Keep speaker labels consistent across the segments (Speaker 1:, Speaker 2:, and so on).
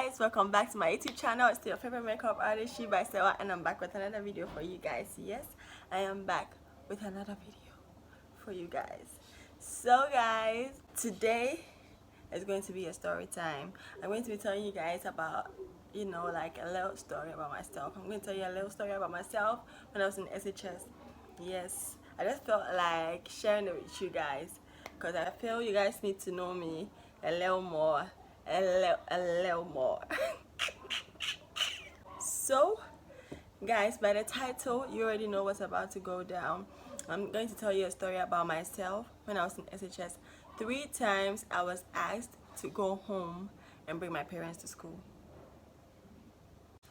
Speaker 1: guys, welcome back to my YouTube channel. It's your favorite makeup artist, She by Sewa, and I'm back with another video for you guys. Yes, I am back with another video for you guys. So guys, today is going to be a story time. I'm going to be telling you guys about, like a little story about myself. I'm going to tell you a little story about myself when I was in SHS. Yes, I just felt like sharing it with you guys because I feel you guys need to know me a little more. A little more. So guys, by the title you already know what's about to go down. I'm going to tell you a story about myself when I was in SHS. 3 times I was asked to go home and bring my parents to school.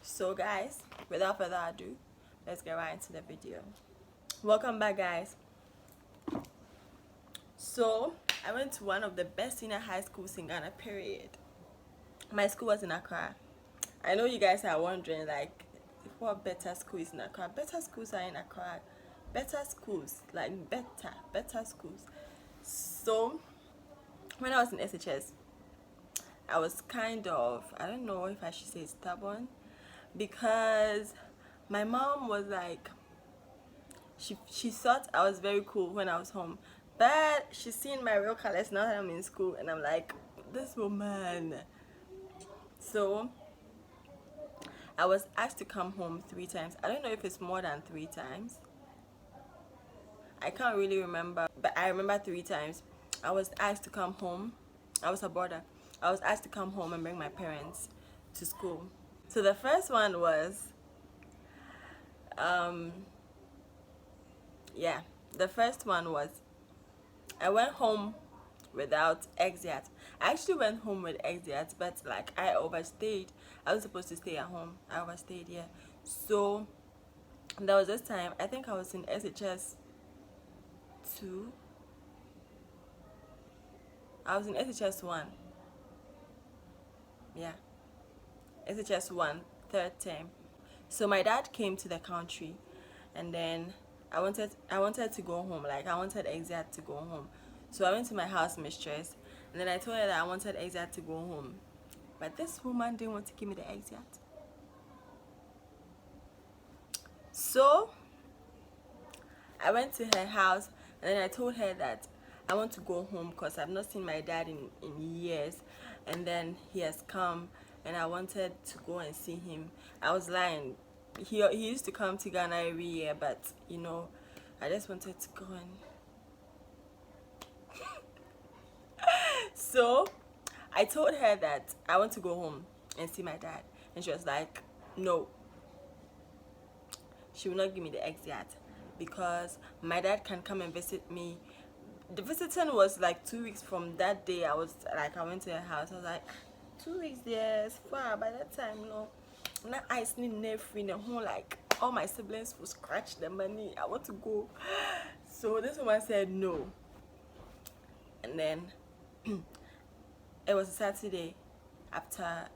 Speaker 1: So guys, without further ado, let's get right into the video. Welcome back guys. So I went to one of the best senior high schools in Ghana, period. My school was in Accra. I know you guys are wondering, like, what better school is in Accra? Better schools are in Accra. Better schools, like better schools. So when I was in SHS, I was kind of, I don't know if I should say stubborn, because my mom was like, she thought I was very cool when I was home, but she's seen my real colors now that I'm in school, and I'm like, this woman. So I was asked to come home 3 times. I don't know if it's more than 3 times. I can't really remember, but I remember 3 times. I was asked to come home. I was a boarder. I was asked to come home and bring my parents to school. So the first one was, the first one was, I went home without exit. I actually went home with exit, but like I overstayed. I was supposed to stay at home. I overstayed, yeah. So there was this time, I think I was in SHS 2. I was in SHS 1. Yeah. SHS 1, 3rd term. So my dad came to the country, and then I wanted to go home. Like I wanted exit to go home. So I went to my house mistress, and then I told her that I wanted exit to go home. But this woman didn't want to give me the exit. So I went to her house, and then I told her that I want to go home because I've not seen my dad in years, and then he has come and I wanted to go and see him. I was lying. He used to come to Ghana every year, but I just wanted to go and so I told her that I want to go home and see my dad, and she was like, no, she will not give me the exit because my dad can come and visit me. The visiting was like 2 weeks from that day. I went to her house. I was like, 2 weeks, yes, far. By that time, not ice need free the whole, like all my siblings will scratch the money. I want to go. So this woman said no. And then it was a Saturday after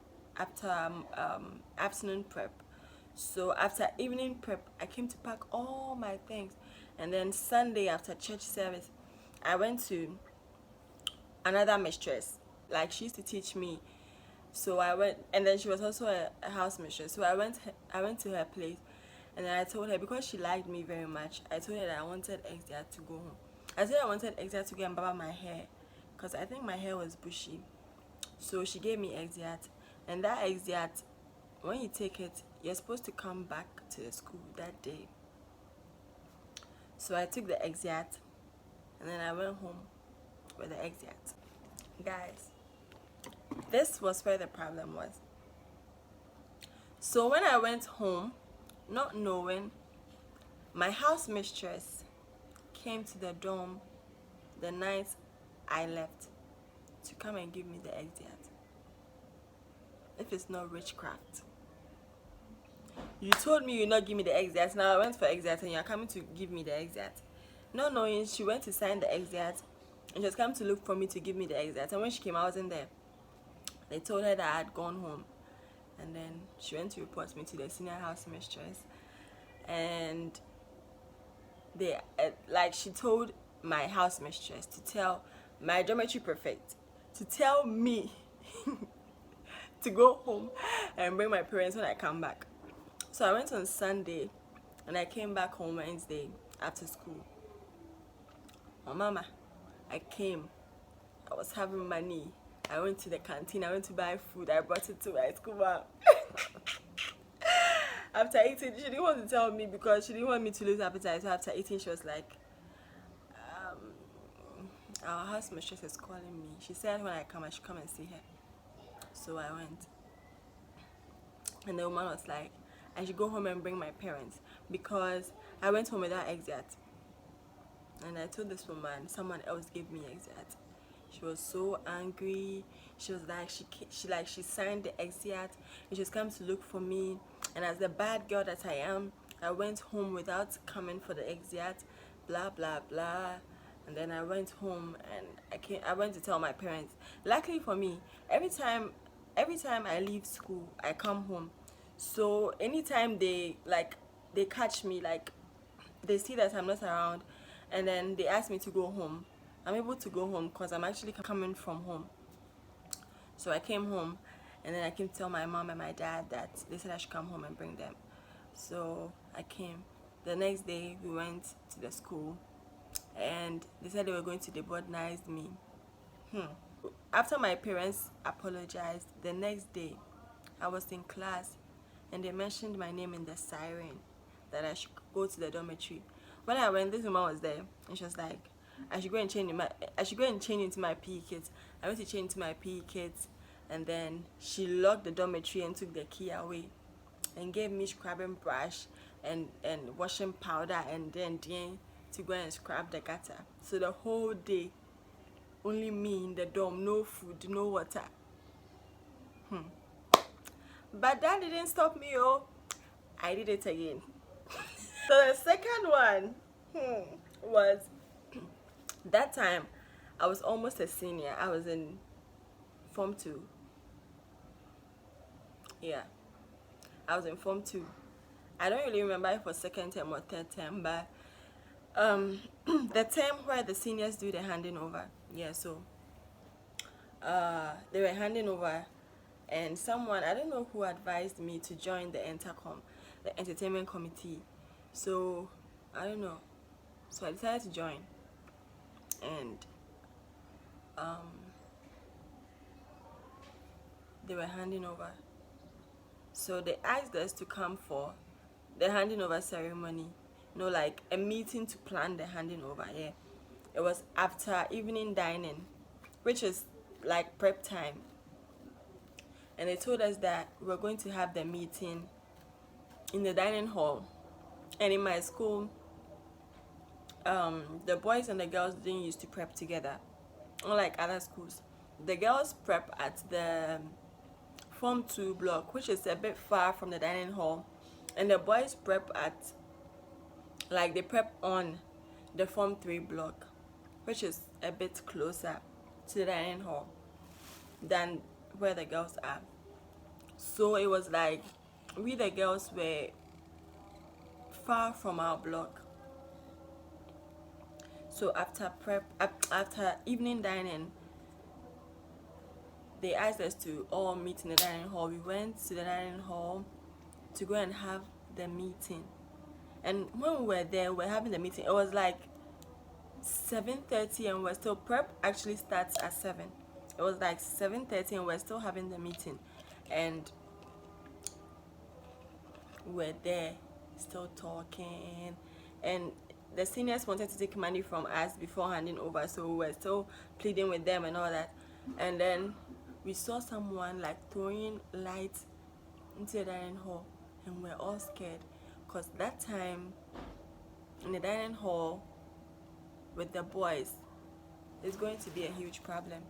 Speaker 1: afternoon prep. So after evening prep, I came to pack all my things, and then Sunday after church service, I went to another mistress. Like she used to teach me. So I went, and then she was also a house mistress. So I went to her place, and then I told her, because she liked me very much, I told her that I wanted Exia to go home. I said I wanted Exia to go and barber my hair, because I think my hair was bushy. So she gave me Exia, and that Exia, when you take it, you're supposed to come back to the school that day. So I took the Exia, and then I went home with the Exia. Guys, this was where the problem was. So when I went home, not knowing, my house mistress came to the dorm the night I left to come and give me the exit. If it's not witchcraft. You told me you'd not give me the exit. Now I went for exit and you're coming to give me the exit. Not knowing, she went to sign the exit and she was coming to look for me to give me the exit. And when she came, I wasn't there. They told her that I had gone home. And then she went to report me to the senior house mistress. And they, she told my house mistress to tell my geometry prefect to tell me to go home and bring my parents when I come back. So I went on Sunday and I came back home Wednesday after school. My mama, I came. I was having money. I went to the canteen. I went to buy food. I brought it to my school. Mom. After eating, she didn't want to tell me because she didn't want me to lose appetite. So after eating, she was like, our house mistress is calling me. She said when I come, I should come and see her. So I went. And the woman was like, I should go home and bring my parents because I went home without exit. And I told this woman, someone else gave me exit. She was so angry. She was like, she signed the exit and she was coming to look for me. And as the bad girl that I am, I went home without coming for the exit, blah blah blah. And then I went home and I went to tell my parents. Luckily for me, every time I leave school, I come home. So anytime they catch me, like they see that I'm not around, and then they ask me to go home, I'm able to go home because I'm actually coming from home. So I came home, and then I came to tell my mom and my dad that they said I should come home and bring them. So I came. The next day we went to the school, and they said they were going to debordnize me. After my parents apologized, the next day I was in class and they mentioned my name in the siren that I should go to the dormitory. When I went, this woman was there and she was like, I should go and change into my PE kits. I went to change into my PE kits, and then she locked the dormitory and took the key away and gave me scrubbing brush and washing powder and then to go and scrub the gutter. So the whole day, only me in the dorm, no food, no water. But that didn't stop me, oh. I did it again. So the second one was that time I was almost a senior. I was in Form 2. Yeah, I was in Form 2. I don't really remember if it was second term or third term, but the term where the seniors do the handing over. Yeah, so they were handing over, and someone, I don't know who, advised me to join the Entercom, the entertainment committee. So I don't know. So I decided to join, and they were handing over. So they asked us to come for the handing over ceremony. Like a meeting to plan the handing over. Yeah, it was after evening dining, which is like prep time. And they told us that we were going to have the meeting in the dining hall. And in my school, the boys and the girls didn't used to prep together, unlike other schools. The girls prep at the Form 2 block, which is a bit far from the dining hall, and the boys prep at, like, they prep on the Form 3 block, which is a bit closer to the dining hall than where the girls are. So it was like we, the girls, were far from our block. So after evening dining, they asked us to all meet in the dining hall. We went to the dining hall to go and have the meeting. And when we were there, we were having the meeting. It was like 7:30, and we're still, prep actually starts at 7. It was like 7:30 and we're still having the meeting, and we're there still talking, and the seniors wanted to take money from us before handing over, so we were still pleading with them and all that. And then we saw someone like throwing light into the dining hall, and we're all scared because that time in the dining hall with the boys, there's going to be a huge problem.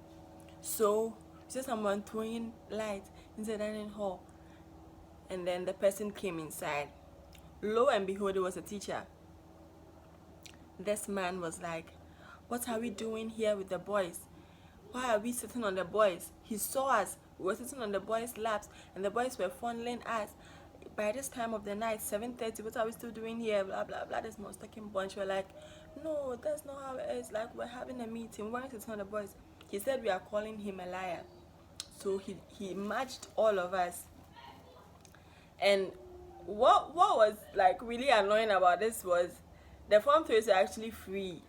Speaker 1: So we saw someone throwing light into the dining hall, and then the person came inside. Lo and behold, it was a teacher. This man was like, what are we doing here with the boys? Why are we sitting on the boys? He saw us. We were sitting on the boys' laps, and the boys were fondling us. By this time of the night, 7:30, what are we still doing here? Blah, blah, blah. This most talking bunch. We're like, no, that's not how it is. Like, we're having a meeting. Why are we sitting on the boys? He said we are calling him a liar. So he matched all of us. And what was like really annoying about this was the form 3s were actually free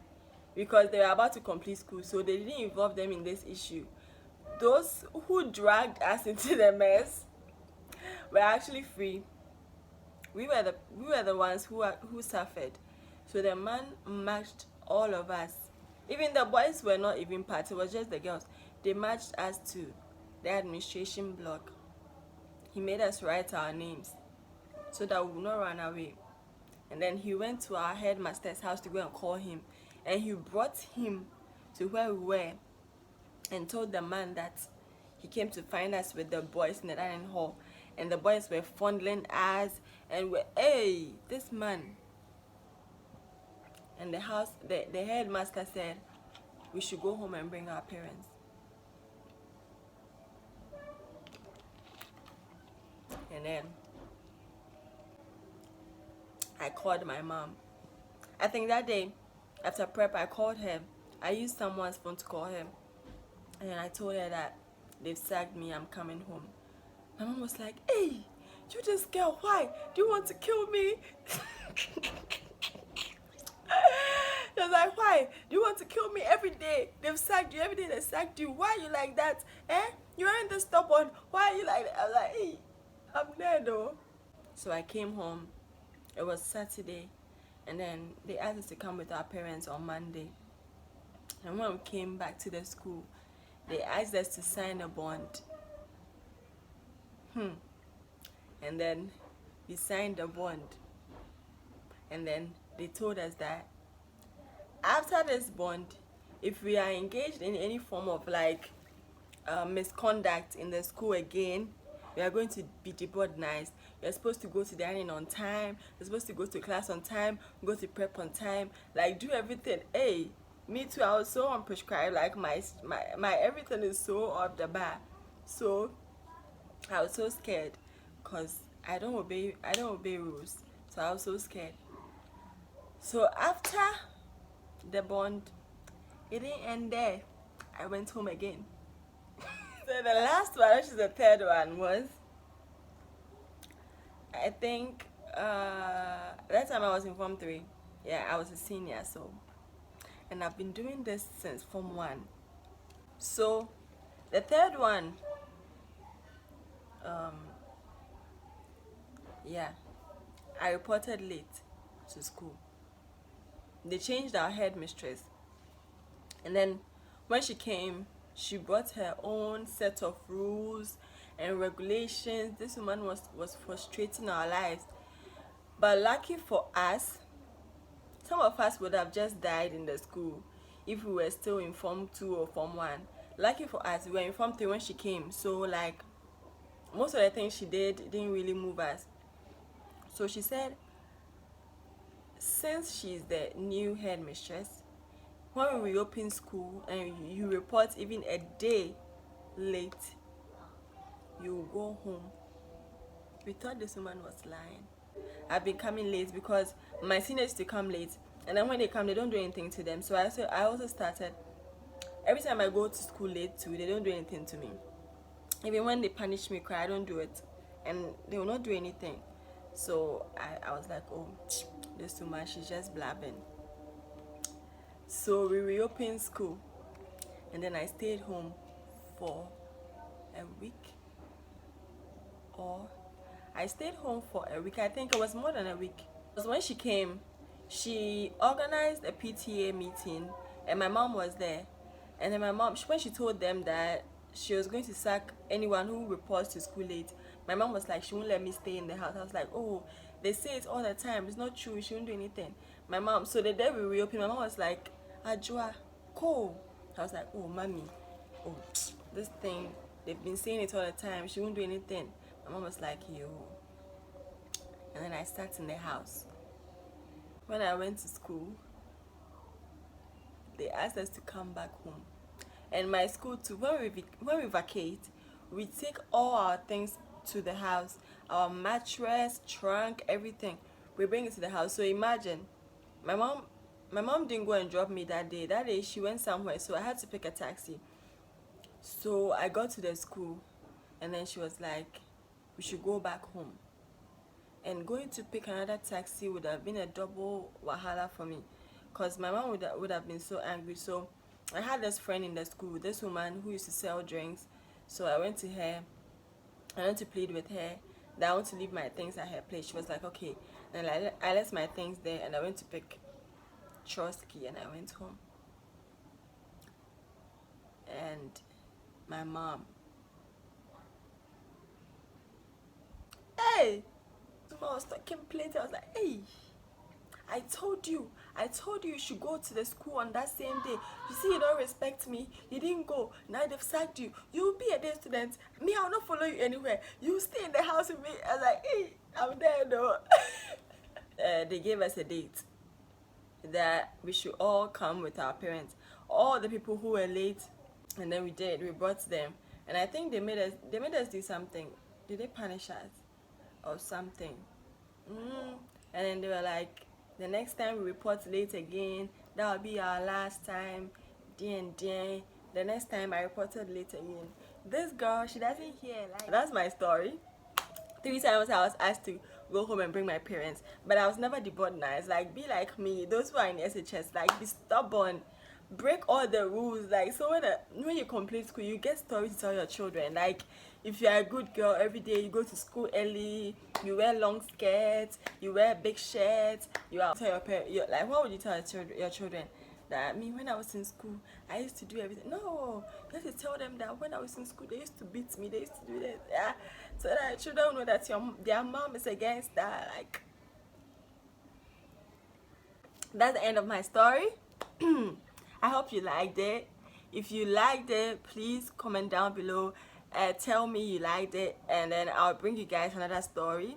Speaker 1: because they were about to complete school, so they didn't involve them in this issue. Those who dragged us into the mess were actually free. We were the ones who suffered. So the man matched all of us. Even the boys were not even part, it was just the girls. They matched us to the administration block. He made us write our names so that we would not run away. And then he went to our headmaster's house to go and call him. And he brought him to where we were and told the man that he came to find us with the boys in the dining hall. And the boys were fondling us and were, hey, this man. And the headmaster said we should go home and bring our parents. And then I called my mom. I think that day after prep I called her. I used someone's phone to call her. And I told her that they've sacked me, I'm coming home. My mom was like, hey, you this girl, why? Do you want to kill me? She was like, why? Do you want to kill me every day? They've sacked you, every day they sacked you. Why are you like that? You aren't the stubborn. Why are you like that? I was like, hey, I'm there though. So I came home. It was Saturday. And then they asked us to come with our parents on Monday. And when we came back to the school, they asked us to sign a bond. And then we signed a bond. And then they told us that after this bond, if we are engaged in any form of like misconduct in the school again, we are going to be deboardized. You're supposed to go to the dining on time. You're supposed to go to class on time, go to prep on time, like do everything. Hey, me too, I was so unprescribed, like my everything is so off the bar. So I was so scared because I don't obey rules. So I was so scared. So after the bond, it didn't end there. I went home again. So the last one, which is the third one, was I think that time I was in Form 3. Yeah, I was a senior, so, and I've been doing this since Form 1. So the third one, yeah, I reported late to school. They changed our headmistress, and then when she came, she brought her own set of rules and regulations. This woman was frustrating our lives. But lucky for us, some of us would have just died in the school if we were still in Form 2 or Form 1. Lucky for us, we were in Form 3 when she came. So like most of the things she did didn't really move us. So she said, since she's the new headmistress, when we reopen school and you report even a day late, you go home. We thought this woman was lying. I've been coming late because my seniors used to come late, and then when they come, they don't do anything to them. So I also started, every time I go to school late too, they don't do anything to me. Even when they punish me, cry, I don't do it, and they will not do anything. So I was like, oh, this woman, she's just blabbing. So we reopened school, and then I stayed home for a week. Or I stayed home for a week. I think it was more than a week. Because when she came, she organized a PTA meeting, and my mom was there. And then my mom, when she told them that she was going to sack anyone who reports to school late, my mom was like, she won't let me stay in the house. I was like, oh, they say it all the time. It's not true. She won't do anything. My mom, so the day we reopened, my mom was like, Ajua, cool. I was like, oh, mommy, oh, this thing, they've been saying it all the time. She won't do anything. My mom was like, yo. And then I sat in the house. When I went to school, they asked us to come back home. And my school too, when we vacate, we take all our things to the house. Our mattress, trunk, everything. We bring it to the house. So imagine, my mom didn't go and drop me that day. That day she went somewhere, so I had to pick a taxi. So I got to the school, and then she was like, we should go back home. And going to pick another taxi would have been a double wahala for me, because my mom would have been so angry. So I had this friend in the school, this woman who used to sell drinks. So I went to her, I went to plead with her that I want to leave my things at her place. She was like, okay. And I left my things there, and I went to pick Trotsky, and I went home. And my mom, hey, I was talking plenty. I was like, hey, I told you you should go to the school on that same day. You see, you don't respect me. You didn't go. Now they've sacked you. You'll be a day student. Me, I'll not follow you anywhere. You stay in the house with me. I was like, hey, I'm there though. They gave us a date that we should all come with our parents. All the people who were late, and then we brought them. And I think they made us do something. Did they punish us or something? And then they were like, the next time we report late again, that will be our last time. The next time I reported late again, this girl, she doesn't hear. Like, that's my story. 3 times I was asked to go home and bring my parents, but I was never debarred nice. Like, be like me. Those who are in SHS, like, be stubborn, break all the rules. Like, so when you complete school, you get stories to tell your children. Like, if you are a good girl, every day you go to school early, you wear long skirts, you wear big shirts, you are tell your parents, like, what would you tell your children? That me, when I was in school, I used to do everything. No, you have to tell them that when I was in school, they used to beat me, they used to do that. Yeah, so that children know that their mom is against that. Like, that's the end of my story. I hope you liked it. If you liked it, please comment down below. Tell me you liked it, and then I'll bring you guys another story.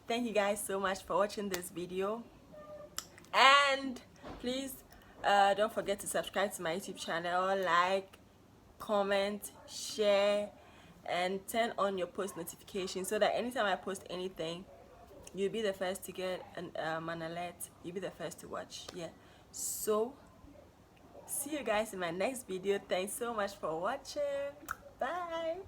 Speaker 1: Thank you guys so much for watching this video, and please don't forget to subscribe to my YouTube channel, like, comment, share, and turn on your post notifications so that anytime I post anything, you'll be the first to get an alert. You'll be the first to watch. Yeah, so see you guys in my next video. Thanks so much for watching. Bye.